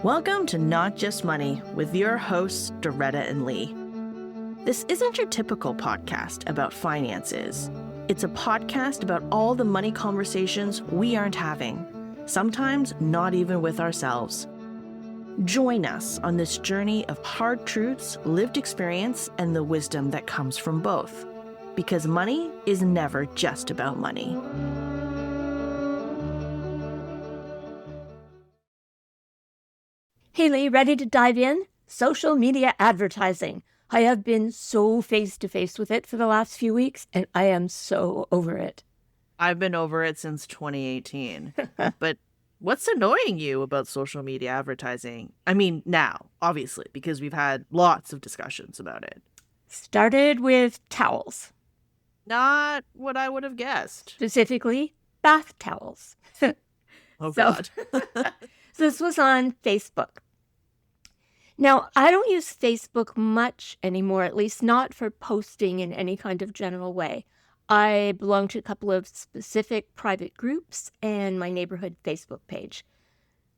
Welcome to Not Just Money with your hosts, Doretta and Lee. This isn't your typical podcast about finances. It's a podcast about all the money conversations we aren't having, sometimes not even with ourselves. Join us on this journey of hard truths, lived experience, and the wisdom that comes from both. Because money is never just about money. Hey Lee, ready to dive in? Social media advertising. I have been so face-to-face with it for the last few weeks, and I am so over it. I've been over it since 2018. But what's annoying you about social media advertising? I mean, now, obviously, because we've had lots of discussions about it. Started with towels. Not what I would have guessed. Specifically, bath towels. Oh, God. This was on Facebook. Now, I don't use Facebook much anymore, at least not for posting in any kind of general way. I belong to a couple of specific private groups and my neighborhood Facebook page.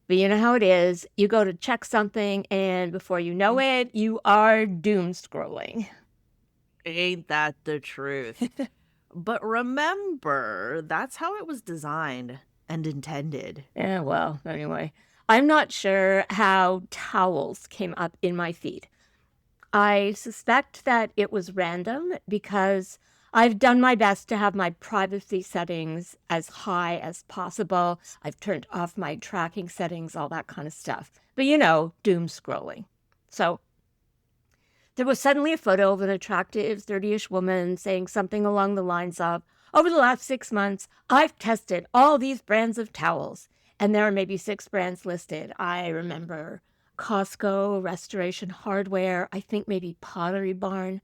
But you know how it is. You go to check something, and before you know it, you are doom scrolling. Ain't that the truth? But remember, that's how it was designed and intended. Yeah, well, anyway. I'm not sure how towels came up in my feed. I suspect that it was random because I've done my best to have my privacy settings as high as possible. I've turned off my tracking settings, all that kind of stuff. But you know, doom scrolling. So there was suddenly a photo of an attractive 30-ish woman saying something along the lines of, over the last 6 months, I've tested all these brands of towels. And there are maybe 6 brands listed. I remember Costco, Restoration Hardware, I think maybe Pottery Barn.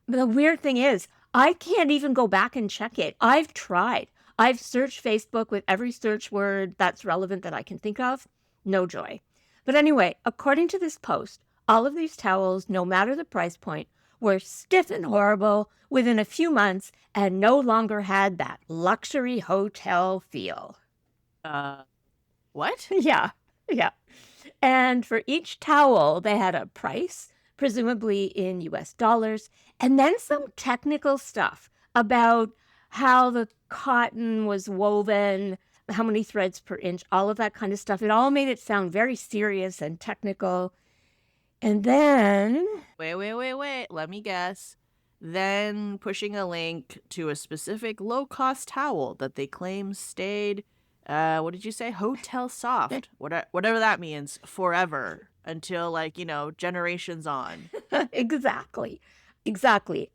But the weird thing is, I can't even go back and check it. I've tried. I've searched Facebook with every search word that's relevant that I can think of. No joy. But anyway, according to this post, all of these towels, no matter the price point, were stiff and horrible within a few months and no longer had that luxury hotel feel. What? Yeah. And for each towel, they had a price, presumably in US dollars, and then some technical stuff about how the cotton was woven, how many threads per inch, all of that kind of stuff. It all made it sound very serious and technical. And then... Wait. Let me guess. Then pushing a link to a specific low-cost towel that they claim stayed... what did you say? Hotel soft. Whatever that means, forever until generations on. Exactly.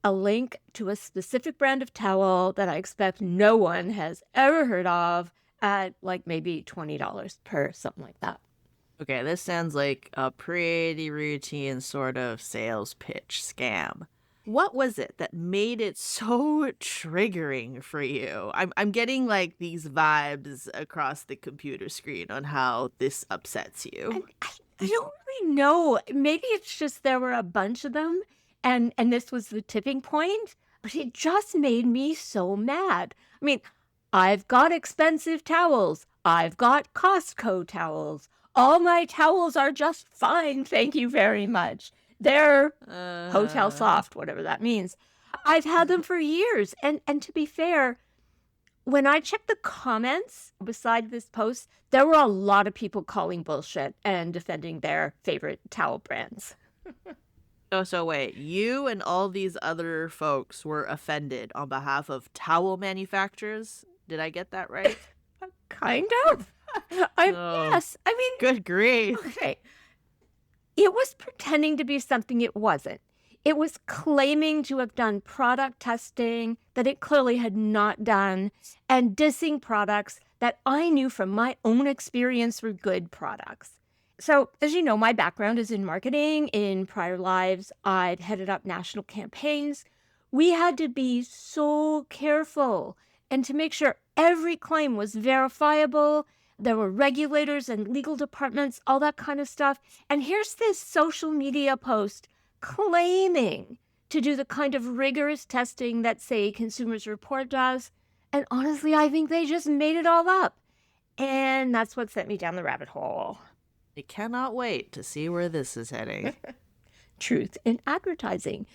A link to a specific brand of towel that I expect no one has ever heard of at maybe $20 per, something like that. Okay, this sounds like a pretty routine sort of sales pitch scam. What was it that made it so triggering for you? I'm getting these vibes across the computer screen on how this upsets you. I don't really know. Maybe it's just there were a bunch of them and this was the tipping point, but it just made me so mad. I mean, I've got expensive towels. I've got Costco towels. All my towels are just fine, thank you very much. They're hotel soft, whatever that means. I've had them for years. And to be fair, when I checked the comments beside this post, there were a lot of people calling bullshit and defending their favorite towel brands. So wait, you and all these other folks were offended on behalf of towel manufacturers? Did I get that right? Kind of. Yes. I mean... Good grief. Okay. It was pretending to be something it wasn't. It was claiming to have done product testing that it clearly had not done, and dissing products that I knew from my own experience were good products. So, as you know, my background is in marketing. In prior lives, I'd headed up national campaigns. We had to be so careful and to make sure every claim was verifiable. There were regulators and legal departments, all that kind of stuff. And here's this social media post claiming to do the kind of rigorous testing that, say, Consumers Report does. And honestly, I think they just made it all up. And that's what sent me down the rabbit hole. I cannot wait to see where this is heading. Truth in advertising,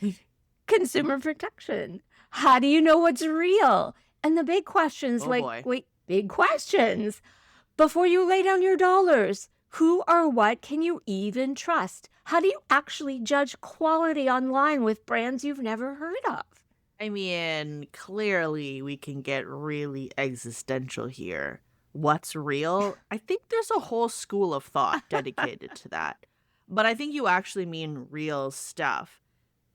consumer protection. How do you know what's real? And the big questions, Oh boy. big questions. Before you lay down your dollars, who or what can you even trust? How do you actually judge quality online with brands you've never heard of? I mean, clearly we can get really existential here. What's real? I think there's a whole school of thought dedicated to that. But I think you actually mean real stuff.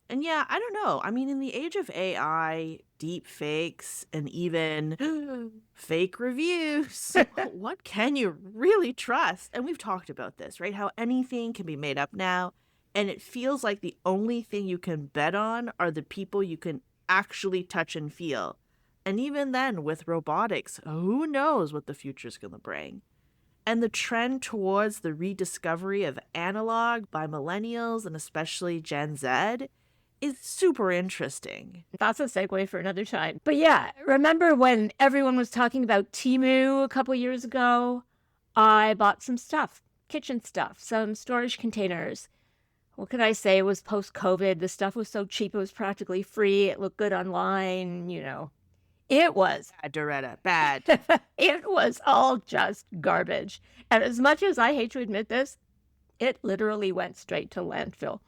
And yeah, I don't know. I mean, in the age of AI, deep fakes, and even fake reviews, what can you really trust? And we've talked about this, right? How anything can be made up now. And it feels like the only thing you can bet on are the people you can actually touch and feel. And even then, with robotics, who knows what the future's going to bring? And the trend towards the rediscovery of analog by millennials and especially Gen Z is super interesting. That's a segue for another time. But yeah, remember when everyone was talking about Temu a couple years ago? I bought some stuff, kitchen stuff, some storage containers. What could I say? It was post-COVID. The stuff was so cheap, it was practically free. It looked good online, It was. Bad, Doretta, bad. It was all just garbage. And as much as I hate to admit this, it literally went straight to landfill.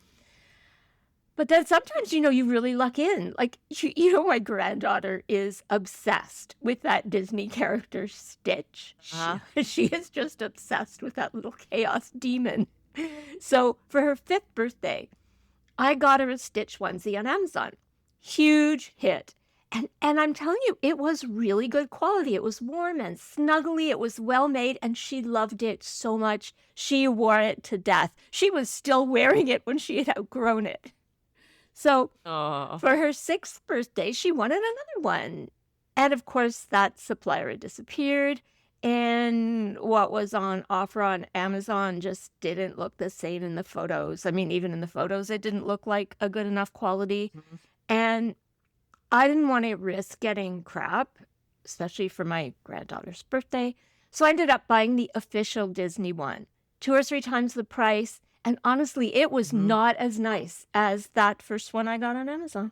But then sometimes, you really luck in. Like, my granddaughter is obsessed with that Disney character Stitch. She is just obsessed with that little chaos demon. So for her 5th birthday, I got her a Stitch onesie on Amazon. Huge hit. And I'm telling you, it was really good quality. It was warm and snuggly. It was well made, and she loved it so much. She wore it to death. She was still wearing it when she had outgrown it. So for her 6th birthday, she wanted another one. And of course, that supplier had disappeared. And what was on offer on Amazon just didn't look the same in the photos. I mean, even in the photos, it didn't look like a good enough quality. Mm-hmm. And I didn't want to risk getting crap, especially for my granddaughter's birthday. So I ended up buying the official Disney one, 2 or 3 times the price. And honestly, it was not as nice as that first one I got on Amazon.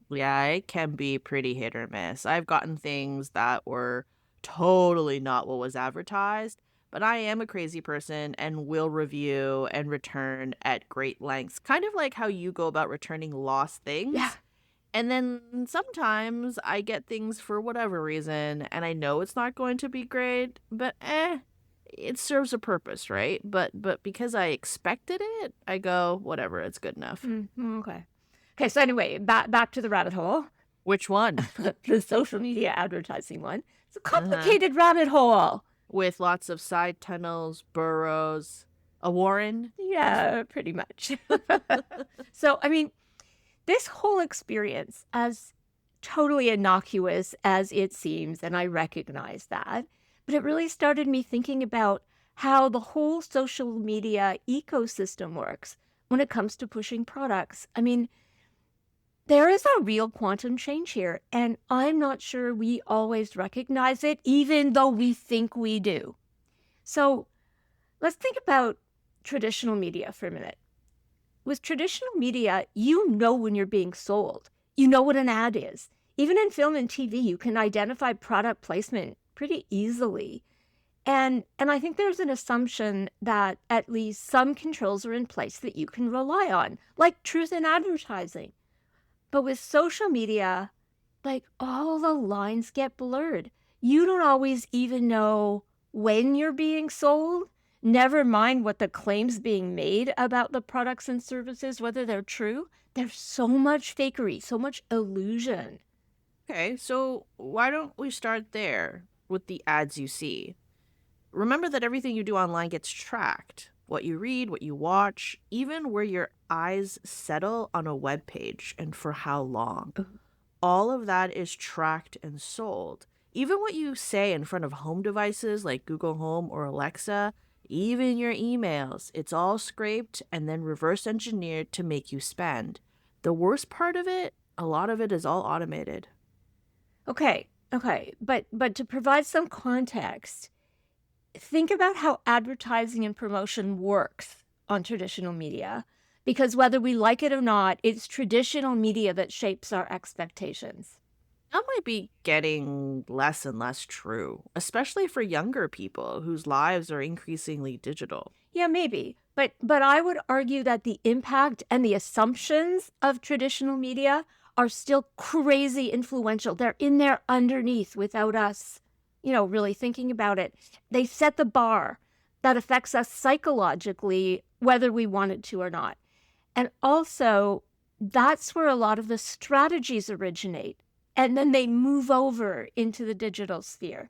Yeah, it can be pretty hit or miss. I've gotten things that were totally not what was advertised, but I am a crazy person and will review and return at great lengths. Kind of like how you go about returning lost things. Yeah. And then sometimes I get things for whatever reason, and I know it's not going to be great, but it serves a purpose, right? But because I expected it, I go, whatever, it's good enough. Okay, so anyway, back to the rabbit hole. Which one? The social media advertising one. It's a complicated rabbit hole. With lots of side tunnels, burrows, a warren? Yeah, pretty much. So, I mean, this whole experience, as totally innocuous as it seems, and I recognize that, but it really started me thinking about how the whole social media ecosystem works when it comes to pushing products. I mean, there is a real quantum change here, and I'm not sure we always recognize it, even though we think we do. So let's think about traditional media for a minute. With traditional media, you know when you're being sold. You know what an ad is. Even in film and TV, you can identify product placement pretty easily. And I think there's an assumption that at least some controls are in place that you can rely on, like truth in advertising. But with social media, like all the lines get blurred. You don't always even know when you're being sold, never mind what the claims being made about the products and services, whether they're true. There's so much fakery, so much illusion. Okay, so why don't we start there with the ads you see? Remember that everything you do online gets tracked. What you read, what you watch, even where your eyes settle on a web page and for how long. All of that is tracked and sold. Even what you say in front of home devices like Google Home or Alexa, even your emails, it's all scraped and then reverse engineered to make you spend. The worst part of it, a lot of it is all automated. Okay, but to provide some context, think about how advertising and promotion works on traditional media, because whether we like it or not, it's traditional media that shapes our expectations. That might be getting less and less true, especially for younger people whose lives are increasingly digital. Yeah, maybe. But I would argue that the impact and the assumptions of traditional media are still crazy influential. They're in there underneath without us, really thinking about it. They set the bar that affects us psychologically, whether we want it to or not. And also, that's where a lot of the strategies originate. And then they move over into the digital sphere.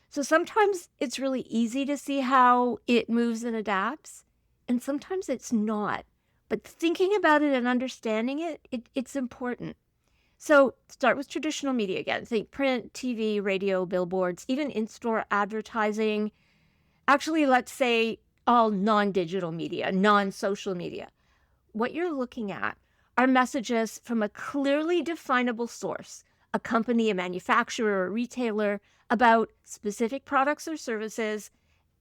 So sometimes it's really easy to see how it moves and adapts, and sometimes it's not. But thinking about it and understanding it's important. So start with traditional media again. Think print, TV, radio, billboards, even in-store advertising. Actually, let's say all non-digital media, non-social media. What you're looking at are messages from a clearly definable source, a company, a manufacturer, or a retailer, about specific products or services.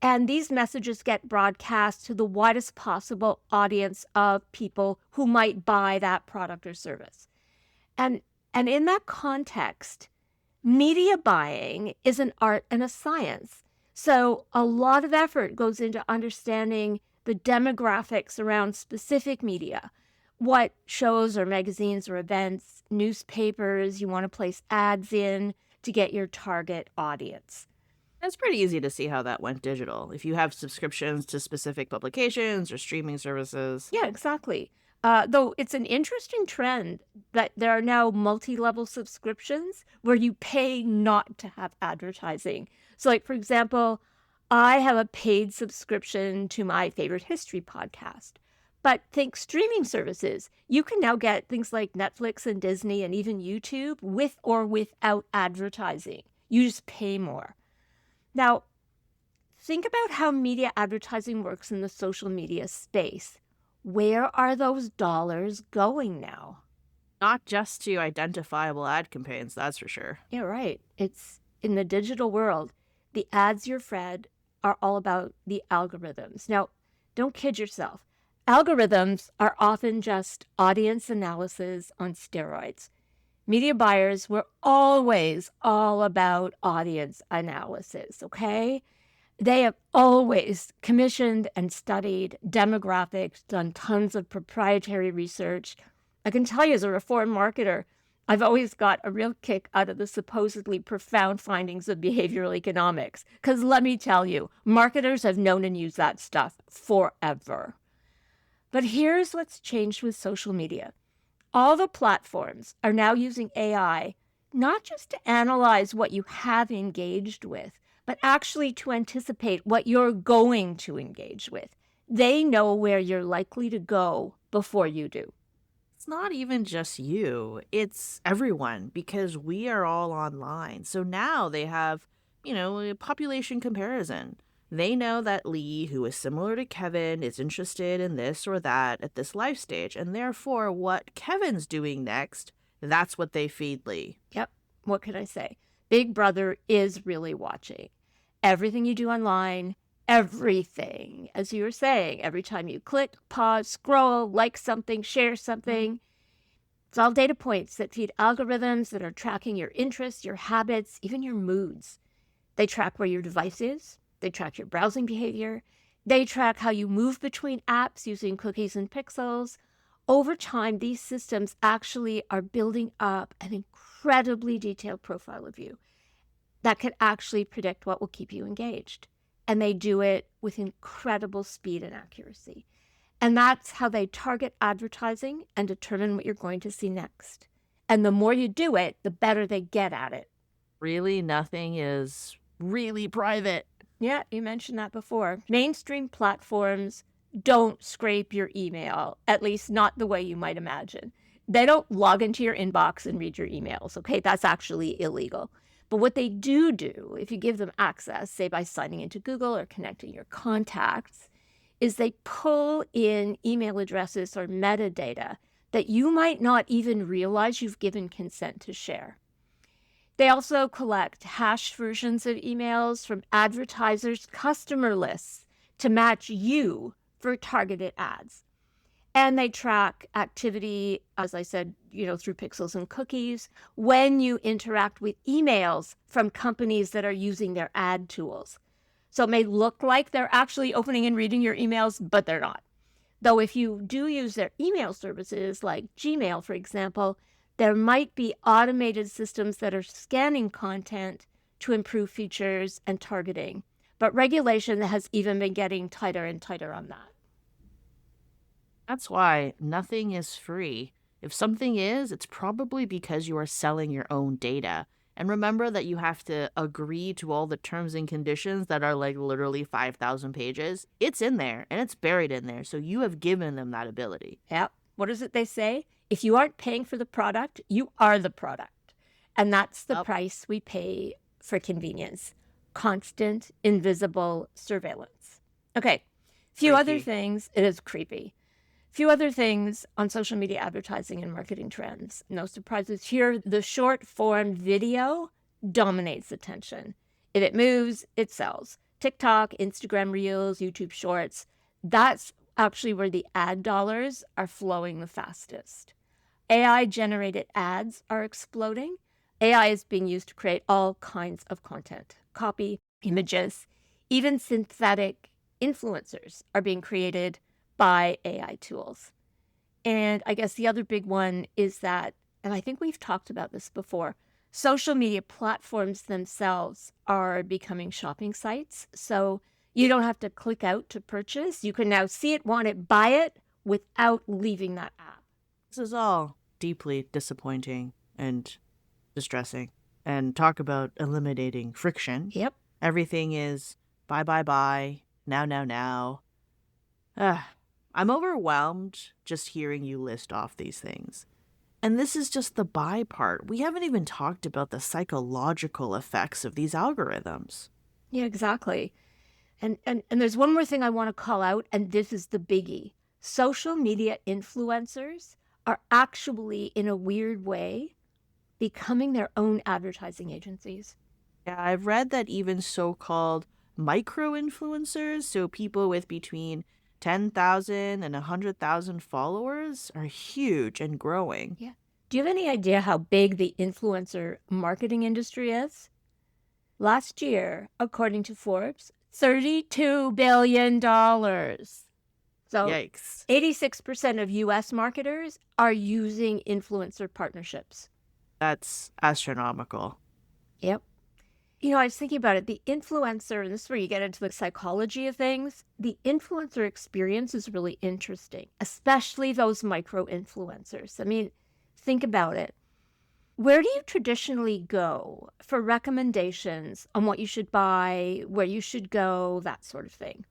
And these messages get broadcast to the widest possible audience of people who might buy that product or service. And, and in that context, media buying is an art and a science. So a lot of effort goes into understanding the demographics around specific media, what shows or magazines or events, newspapers you want to place ads in to get your target audience. It's pretty easy to see how that went digital. If you have subscriptions to specific publications or streaming services. Yeah, exactly. Though it's an interesting trend that there are now multi-level subscriptions where you pay not to have advertising. So like, for example, I have a paid subscription to my favorite history podcast. But think streaming services. You can now get things like Netflix and Disney and even YouTube with or without advertising. You just pay more. Now, think about how media advertising works in the social media space. Where are those dollars going now? Not just to identifiable ad campaigns, that's for sure. Yeah, right. It's in the digital world. The ads you're fed are all about the algorithms. Now, don't kid yourself. Algorithms are often just audience analysis on steroids. Media buyers were always all about audience analysis, okay? They have always commissioned and studied demographics, done tons of proprietary research. I can tell you as a reformed marketer, I've always got a real kick out of the supposedly profound findings of behavioral economics. Because let me tell you, marketers have known and used that stuff forever. But here's what's changed with social media. All the platforms are now using AI, not just to analyze what you have engaged with, but actually to anticipate what you're going to engage with. They know where you're likely to go before you do. It's not even just you, it's everyone because we are all online. So now they have, a population comparison. They know that Lee, who is similar to Kevin, is interested in this or that at this life stage, and therefore what Kevin's doing next, that's what they feed Lee. Yep. What can I say? Big Brother is really watching. Everything you do online, everything, as you were saying, every time you click, pause, scroll, like something, share something, it's all data points that feed algorithms that are tracking your interests, your habits, even your moods. They track where your device is. They track your browsing behavior. They track how you move between apps using cookies and pixels. Over time, these systems actually are building up an incredibly detailed profile of you that can actually predict what will keep you engaged. And they do it with incredible speed and accuracy. And that's how they target advertising and determine what you're going to see next. And the more you do it, the better they get at it. Really, nothing is really private. Yeah, you mentioned that before. Mainstream platforms don't scrape your email, at least not the way you might imagine. They don't log into your inbox and read your emails, okay? That's actually illegal. But what they do, if you give them access, say by signing into Google or connecting your contacts, is they pull in email addresses or metadata that you might not even realize you've given consent to share. They also collect hashed versions of emails from advertisers' customer lists to match you for targeted ads. And they track activity, as I said, through pixels and cookies when you interact with emails from companies that are using their ad tools. So it may look like they're actually opening and reading your emails, but they're not. Though if you do use their email services like Gmail, for example, there might be automated systems that are scanning content to improve features and targeting. But regulation has even been getting tighter and tighter on that. That's why nothing is free. If something is, it's probably because you are selling your own data. And remember that you have to agree to all the terms and conditions that are like literally 5,000 pages. It's in there and it's buried in there. So you have given them that ability. Yep. What is it they say? If you aren't paying for the product, you are the product. And that's the price we pay for convenience. Constant, invisible surveillance. Okay. Few other things. It is creepy. Few other things on social media advertising and marketing trends. No surprises here. The short form video dominates attention. If it moves, it sells. TikTok, Instagram Reels, YouTube Shorts, that's actually where the ad dollars are flowing the fastest. AI-generated ads are exploding. AI is being used to create all kinds of content, copy, images, even synthetic influencers are being created by AI tools. And I guess the other big one is that, and I think we've talked about this before, social media platforms themselves are becoming shopping sites. So you don't have to click out to purchase. You can now see it, want it, buy it without leaving that app. This is all deeply disappointing and distressing. And talk about eliminating friction. Yep. Everything is buy, now. I'm overwhelmed just hearing you list off these things. And this is just the buy part. We haven't even talked about the psychological effects of these algorithms. Yeah, exactly. And there's one more thing I want to call out, and this is the biggie. Social media influencers are actually, in a weird way, becoming their own advertising agencies. Yeah, I've read that even so-called micro-influencers, so people with between 10,000 and 100,000 followers, are huge and growing. Yeah. Do you have any idea how big the influencer marketing industry is? Last year, according to Forbes, $32 billion. So Yikes. 86% of US marketers are using influencer partnerships. That's astronomical. Yep. I was thinking about it. The influencer, and this is where you get into the psychology of things, the influencer experience is really interesting, especially those micro influencers. I mean, think about it. Where do you traditionally go for recommendations on what you should buy, where you should go, that sort of thing?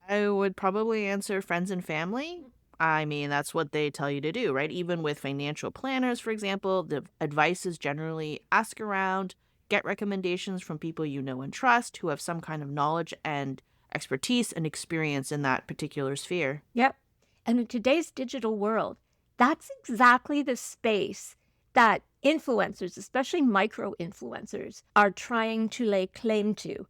I would probably answer friends and family. I mean, that's what they tell you to do, right? Even with financial planners, for example, the advice is generally ask around, get recommendations from people you know and trust who have some kind of knowledge and expertise and experience in that particular sphere. Yep. And in today's digital world, that's exactly the space that influencers, especially micro influencers, are trying to lay claim to,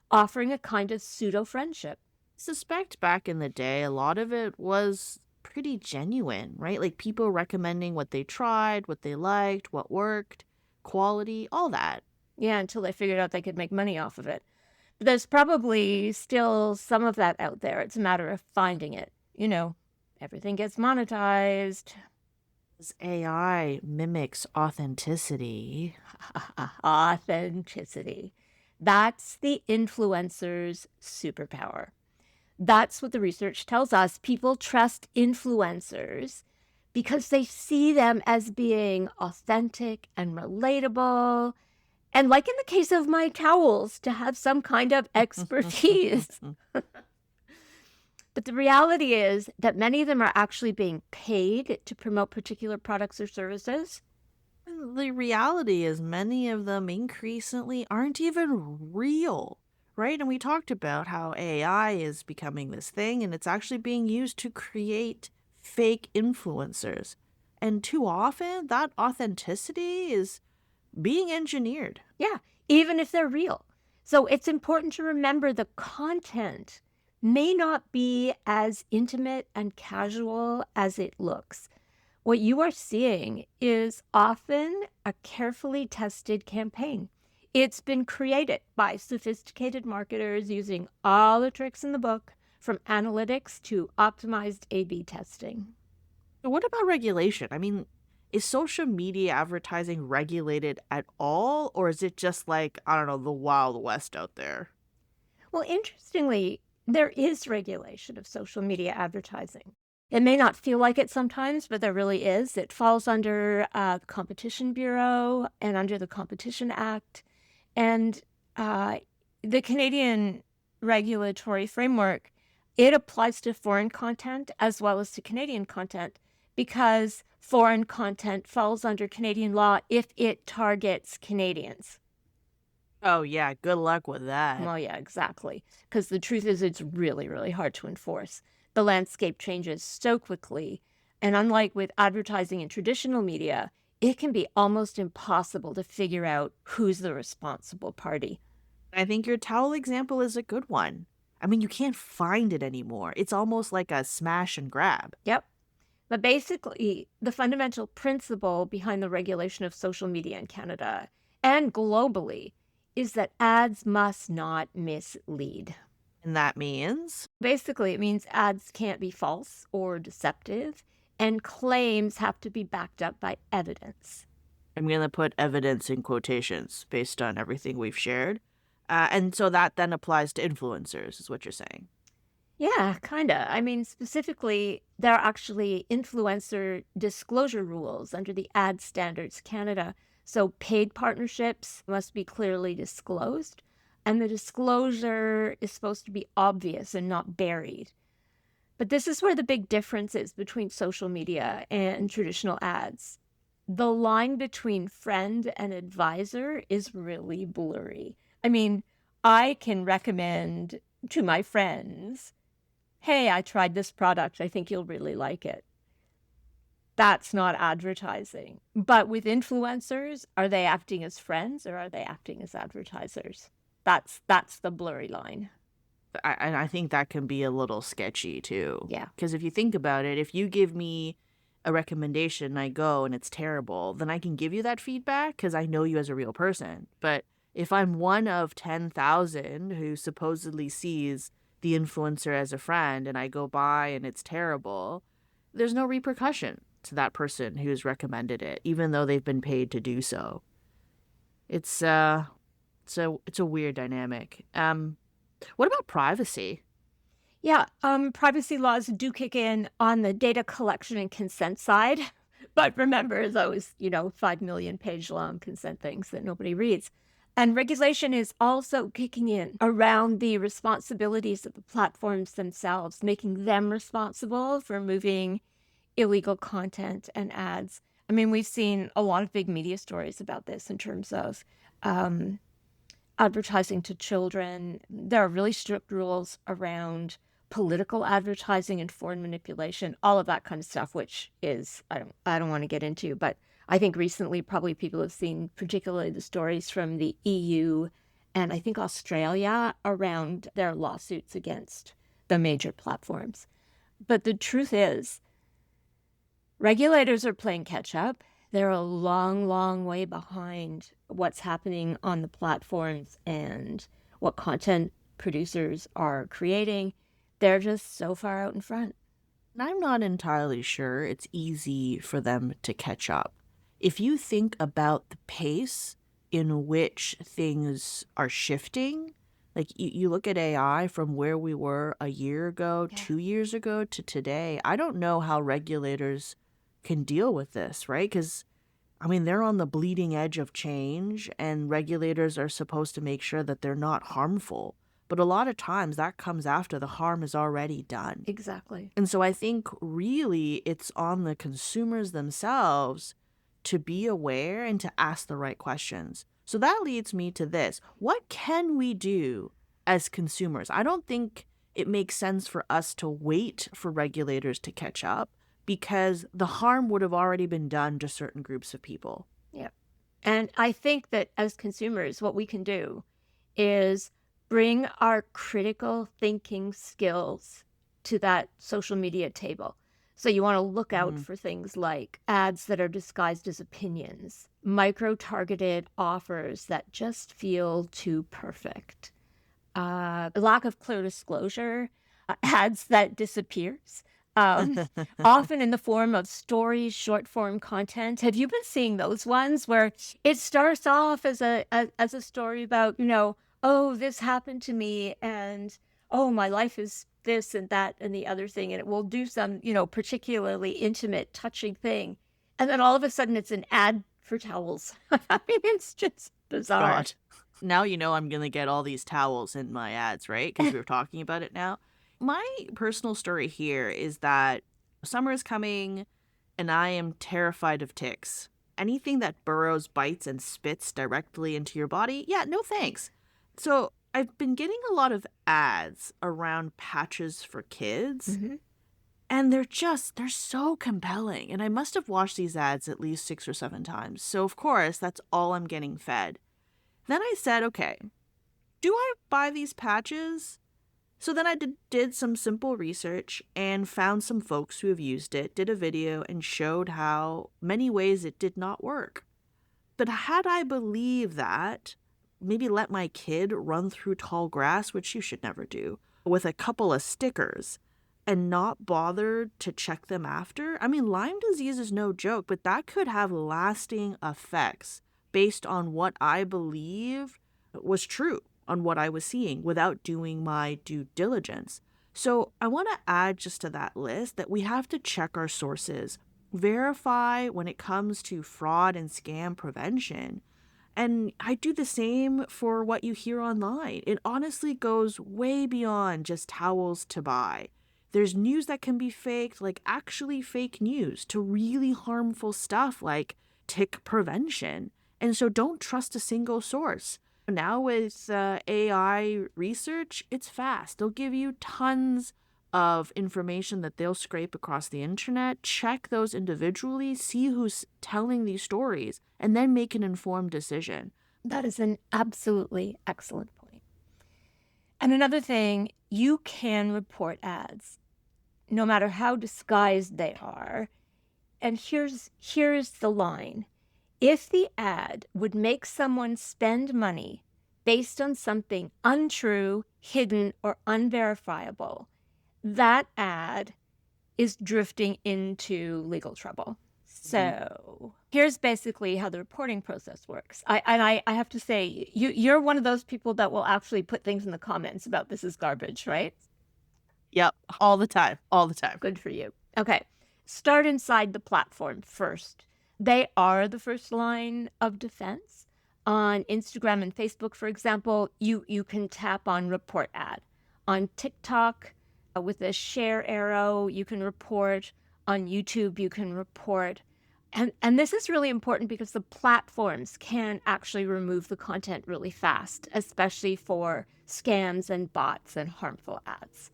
offering a kind of pseudo friendship. Suspect back in the day, a lot of it was pretty genuine, right? Like people recommending what they tried, what they liked, what worked, quality, all that. Yeah, until they figured out they could make money off of it. But there's probably still some of that out there. It's a matter of finding it. Everything gets monetized. This AI mimics authenticity. Authenticity. That's the influencer's superpower. That's what the research tells us. People trust influencers because they see them as being authentic and relatable. And like in the case of my towels, to have some kind of expertise. But the reality is that many of them are actually being paid to promote particular products or services. The reality is many of them increasingly aren't even real, right? And we talked about how AI is becoming this thing and it's actually being used to create fake influencers. And too often that authenticity is being engineered. Yeah, even if they're real. So it's important to remember the content may not be as intimate and casual as it looks. What you are seeing is often a carefully tested campaign. It's been created by sophisticated marketers using all the tricks in the book, from analytics to optimized A/B testing. So what about regulation? I mean, is social media advertising regulated at all, or is it just like, I don't know, the Wild West out there? Well, interestingly, there is regulation of social media advertising. It may not feel like it sometimes, but there really is. It falls under the Competition Bureau and under the Competition Act. And uh, the Canadian regulatory framework, it applies to foreign content as well as to Canadian content, because foreign content falls under Canadian law if it targets Canadians. Oh, yeah, good luck with that. Well, yeah, exactly. Because the truth is, it's really, really hard to enforce. The landscape changes so quickly. And unlike with advertising in traditional media, it can be almost impossible to figure out who's the responsible party. I think your towel example is a good one. I mean, you can't find it anymore. It's almost like a smash and grab. Yep. But basically, the fundamental principle behind the regulation of social media in Canada and globally is that ads must not mislead. And that means Basically, it means ads can't be false or deceptive, and claims have to be backed up by evidence. I'm going to put evidence in quotations based on everything we've shared. And so that then applies to influencers, is what you're saying. Yeah, kinda. I mean, specifically, there are actually influencer disclosure rules under the Ad Standards Canada. So paid partnerships must be clearly disclosed, and the disclosure is supposed to be obvious and not buried. But this is where the big difference is between social media and traditional ads. The line between friend and advisor is really blurry. I mean, I can recommend to my friends, hey, I tried this product. I think you'll really like it. That's not advertising. But with influencers, are they acting as friends or are they acting as advertisers? That's the blurry line. And I think that can be a little sketchy too. Yeah. Because if you think about it, if you give me a recommendation and I go and it's terrible, then I can give you that feedback because I know you as a real person. But if I'm one of 10,000 who supposedly sees the influencer as a friend and I go by and it's terrible, there's no repercussion to that person who's recommended it, even though they've been paid to do so. It's a weird dynamic. What about privacy? Yeah, privacy laws do kick in on the data collection and consent side. But remember those, 5 million page long consent things that nobody reads. And regulation is also kicking in around the responsibilities of the platforms themselves, making them responsible for removing illegal content and ads. I mean, we've seen a lot of big media stories about this in terms of advertising to children. There are really strict rules around political advertising and foreign manipulation, all of that kind of stuff, which is I don't want to get into, but I think recently probably people have seen particularly the stories from the EU and I think Australia around their lawsuits against the major platforms. But the truth is, regulators are playing catch up. They're a long, long way behind what's happening on the platforms and what content producers are creating. They're just so far out in front. And I'm not entirely sure it's easy for them to catch up. If you think about the pace in which things are shifting, like you look at AI from where we were a year ago, Yeah. 2 years ago to today, I don't know how regulators can deal with this, right? Because, I mean, they're on the bleeding edge of change, and regulators are supposed to make sure that they're not harmful. But a lot of times that comes after the harm is already done. Exactly. And so I think really it's on the consumers themselves to be aware and to ask the right questions. So that leads me to this. What can we do as consumers? I don't think it makes sense for us to wait for regulators to catch up because the harm would have already been done to certain groups of people. Yeah. And I think that as consumers, what we can do is bring our critical thinking skills to that social media table. So you want to look out Mhm. for things like ads that are disguised as opinions, micro-targeted offers that just feel too perfect, lack of clear disclosure, ads that disappears, um, often in the form of stories, short form content. Have you been seeing those ones where it starts off as a story about, oh, this happened to me, and oh, my life is this and that and the other thing, and it will do some, particularly intimate, touching thing, and then all of a sudden it's an ad for towels. I mean, it's just bizarre. God. Now you know I'm gonna get all these towels in my ads, right? Because we were talking about it now. My personal story here is that summer is coming and I am terrified of ticks. Anything that burrows, bites, and spits directly into your body, yeah, no thanks. So I've been getting a lot of ads around patches for kids, Hmm. and they're so compelling. And I must have watched these ads at least 6 or 7 times. So of course, that's all I'm getting fed. Then I said, okay, do I buy these patches? So then I did some simple research and found some folks who have used it, did a video, and showed how many ways it did not work. But had I believed that, maybe let my kid run through tall grass, which you should never do, with a couple of stickers and not bothered to check them after, I mean, Lyme disease is no joke, but that could have lasting effects based on what I believe was true, on what I was seeing without doing my due diligence. So I want to add just to that list that we have to check our sources, verify when it comes to fraud and scam prevention. And I do the same for what you hear online. It honestly goes way beyond just towels to buy. There's news that can be faked, like actually fake news, to really harmful stuff like tick prevention. And so don't trust a single source. Now with AI research, it's fast. They'll give you tons of information that they'll scrape across the internet. Check those individually, see who's telling these stories, and then make an informed decision. That is an absolutely excellent point. And another thing, you can report ads, no matter how disguised they are. And here's the line. If the ad would make someone spend money based on something untrue, hidden, or unverifiable, that ad is drifting into legal trouble. Mhm. So here's basically how the reporting process works. I have to say, you're one of those people that will actually put things in the comments about this is garbage, right? Yep, all the time, all the time. Good for you. Okay. Start inside the platform first. They are the first line of defense. On Instagram and Facebook, for example, you can tap on report ad. On TikTok, with the share arrow, you can report. On YouTube, you can report. And this is really important because the platforms can actually remove the content really fast, especially for scams and bots and harmful ads.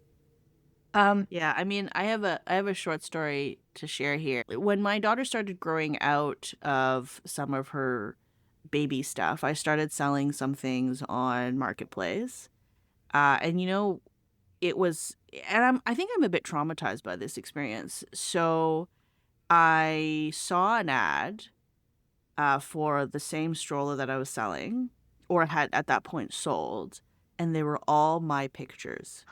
Yeah, I mean, I have a short story to share here. When my daughter started growing out of some of her baby stuff, I started selling some things on Marketplace. And it was, and I think I'm a bit traumatized by this experience. So I saw an ad for the same stroller that I was selling or had at that point sold, and they were all my pictures.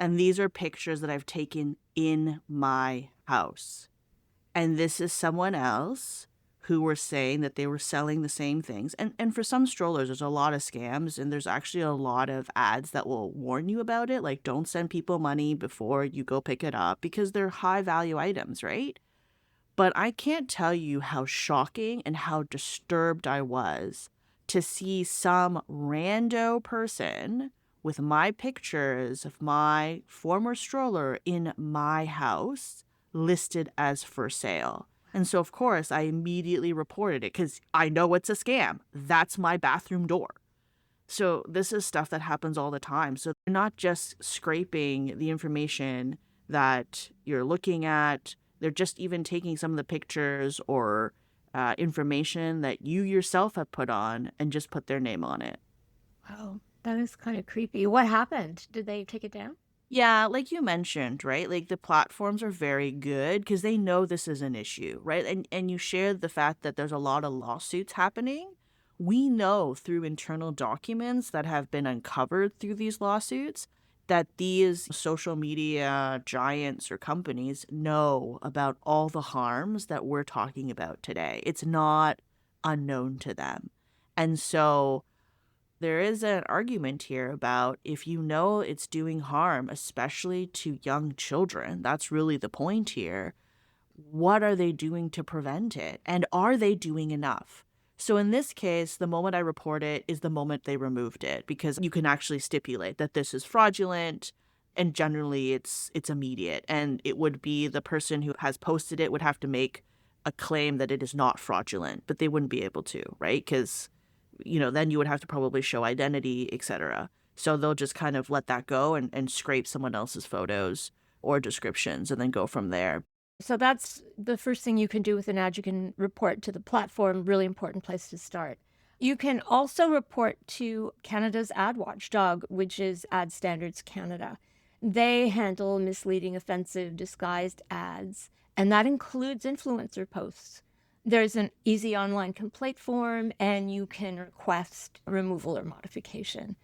And these are pictures that I've taken in my house. And this is someone else who were saying that they were selling the same things. And for some strollers, there's a lot of scams, and there's actually a lot of ads that will warn you about it. Like, don't send people money before you go pick it up because they're high value items, right? But I can't tell you how shocking and how disturbed I was to see some rando person with my pictures of my former stroller in my house listed as for sale. And so, of course, I immediately reported it because I know it's a scam. That's my bathroom door. So, this is stuff that happens all the time. So, they're not just scraping the information that you're looking at, they're just even taking some of the pictures or information that you yourself have put on and just put their name on it. Oh, that is kind of creepy. What happened? Did they take it down? Yeah, like you mentioned, right? Like the platforms are very good because they know this is an issue, right? And you shared the fact that there's a lot of lawsuits happening. We know through internal documents that have been uncovered through these lawsuits that these social media giants or companies know about all the harms that we're talking about today. It's not unknown to them. And so there is an argument here about if you know it's doing harm, especially to young children, that's really the point here. What are they doing to prevent it? And are they doing enough? So in this case, the moment I report it is the moment they removed it because you can actually stipulate that this is fraudulent and generally it's immediate and it would be the person who has posted it would have to make a claim that it is not fraudulent, but they wouldn't be able to, right? Because then you would have to probably show identity, etc. So they'll just kind of let that go and scrape someone else's photos or descriptions and then go from there. So that's the first thing you can do with an ad. You can report to the platform, really important place to start. You can also report to Canada's ad watchdog, which is Ad Standards Canada. They handle misleading, offensive, disguised ads, and that includes influencer posts. There's an easy online complaint form, and you can request removal or modification.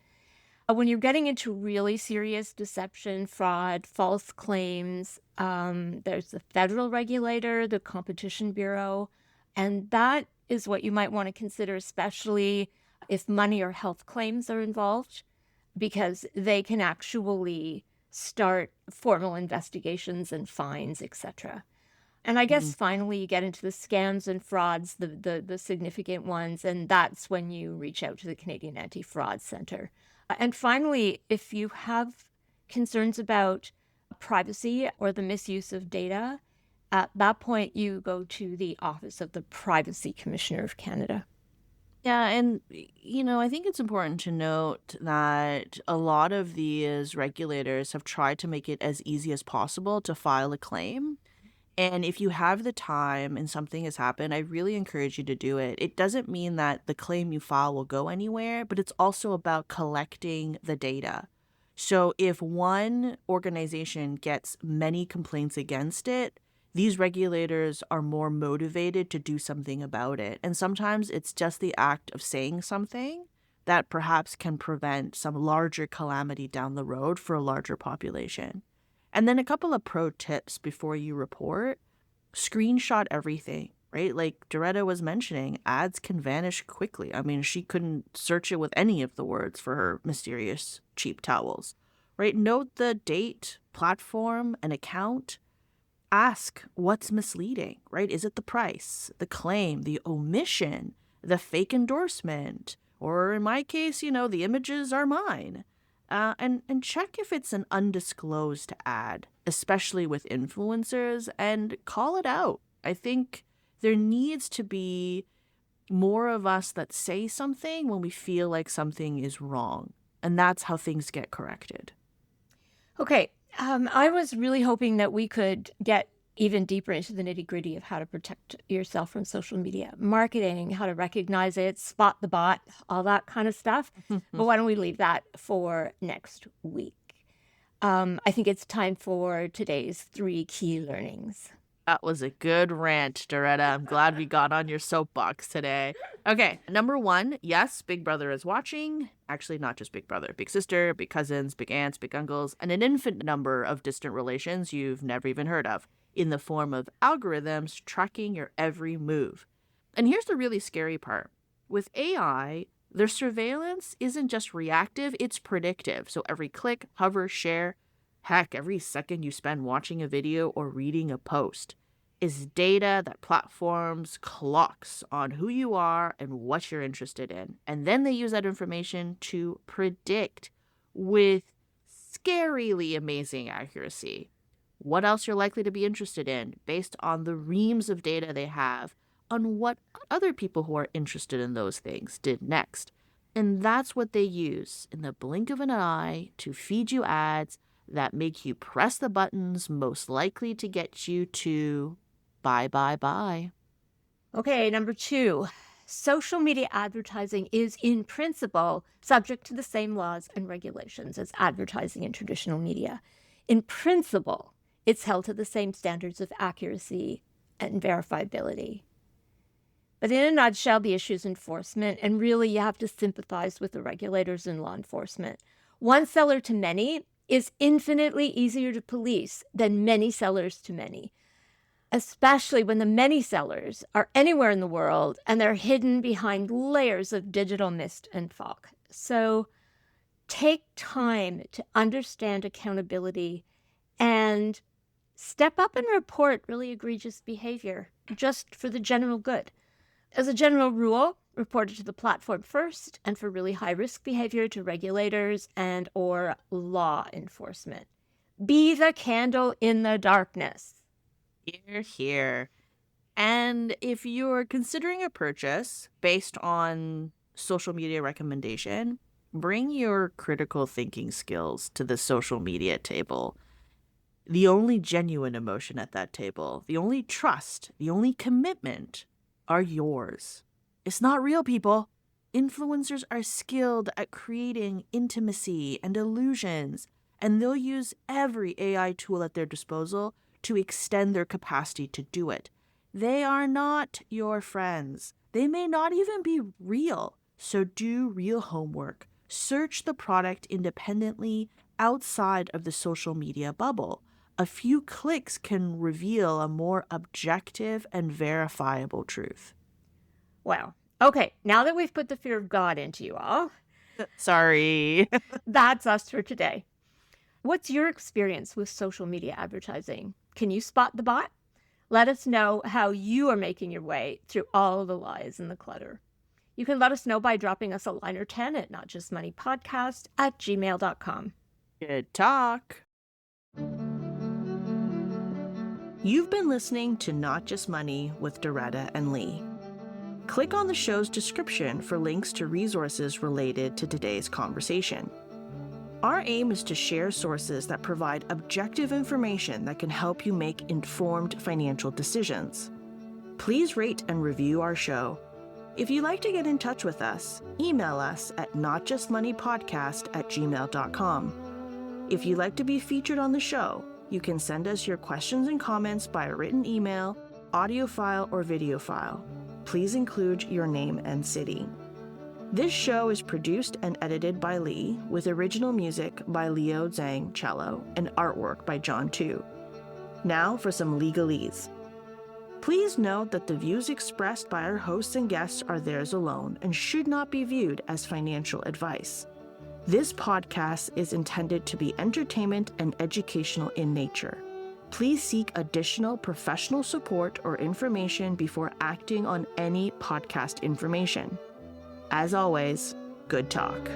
When you're getting into really serious deception, fraud, false claims, there's the federal regulator, the Competition Bureau, and that is what you might want to consider, especially if money or health claims are involved, because they can actually start formal investigations and fines, etc. And I guess finally you get into the scams and frauds, the significant ones, and that's when you reach out to the Canadian Anti-Fraud Centre. And finally, if you have concerns about privacy or the misuse of data, at that point you go to the Office of the Privacy Commissioner of Canada. Yeah, and I think it's important to note that a lot of these regulators have tried to make it as easy as possible to file a claim. And if you have the time and something has happened, I really encourage you to do it. It doesn't mean that the claim you file will go anywhere, but it's also about collecting the data. So if one organization gets many complaints against it, these regulators are more motivated to do something about it. And sometimes it's just the act of saying something that perhaps can prevent some larger calamity down the road for a larger population. And then a couple of pro tips before you report. Screenshot everything, right? Like Doretta was mentioning, ads can vanish quickly. I mean, she couldn't search it with any of the words for her mysterious cheap towels, right? Note the date, platform, and account. Ask what's misleading, right? Is it the price, the claim, the omission, the fake endorsement, or in my case, the images are mine? And check if it's an undisclosed ad, especially with influencers, and call it out. I think there needs to be more of us that say something when we feel like something is wrong. And that's how things get corrected. Okay, I was really hoping that we could get even deeper into the nitty-gritty of how to protect yourself from social media marketing, how to recognize it, spot the bot, all that kind of stuff. But why don't we leave that for next week? I think it's time for today's 3 key learnings. That was a good rant, Doretta. I'm glad we got on your soapbox today. Okay, number 1, yes, Big Brother is watching. Actually, not just Big Brother, Big Sister, Big Cousins, Big Aunts, Big Uncles, and an infinite number of distant relations you've never even heard of, in the form of algorithms tracking your every move. And here's the really scary part. With AI, their surveillance isn't just reactive, it's predictive. So every click, hover, share, heck, every second you spend watching a video or reading a post is data that platforms clocks on who you are and what you're interested in. And then they use that information to predict with scarily amazing accuracy what else you're likely to be interested in based on the reams of data they have on what other people who are interested in those things did next. And that's what they use in the blink of an eye to feed you ads that make you press the buttons most likely to get you to buy. Okay, number 2. Social media advertising is, in principle, subject to the same laws and regulations as advertising in traditional media. In principle, it's held to the same standards of accuracy and verifiability. But in a nutshell, the issue is enforcement, and really you have to sympathize with the regulators and law enforcement. One seller to many is infinitely easier to police than many sellers to many, especially when the many sellers are anywhere in the world and they're hidden behind layers of digital mist and fog. So take time to understand accountability and step up and report really egregious behavior just for the general good. As a general rule, report it to the platform first, and for really high-risk behavior to regulators and or law enforcement. Be the candle in the darkness. Hear, hear. And if you're considering a purchase based on social media recommendation, bring your critical thinking skills to the social media table. The only genuine emotion at that table, the only trust, the only commitment are yours. It's not real, people. Influencers are skilled at creating intimacy and illusions, and they'll use every AI tool at their disposal to extend their capacity to do it. They are not your friends. They may not even be real. So do real homework. Search the product independently outside of the social media bubble. A few clicks can reveal a more objective and verifiable truth. Well, okay, now that we've put the fear of God into you all, Sorry. that's us for today. What's your experience with social media advertising? Can you spot the bot? Let us know how you are making your way through all the lies and the clutter. You can let us know by dropping us a line or 10 at notjustmoneypodcast@gmail.com. Good talk. You've been listening to Not Just Money with Doretta and Lee. Click on the show's description for links to resources related to today's conversation. Our aim is to share sources that provide objective information that can help you make informed financial decisions. Please rate and review our show. If you'd like to get in touch with us, email us at notjustmoneypodcast@gmail.com. If you'd like to be featured on the show, you can send us your questions and comments by a written email, audio file, or video file. Please include your name and city. This show is produced and edited by Lee, with original music by Leo Zhang cello and artwork by John Tu. Now for some legalese. Please note that the views expressed by our hosts and guests are theirs alone and should not be viewed as financial advice. This podcast is intended to be entertainment and educational in nature. Please seek additional professional support or information before acting on any podcast information. As always, good talk.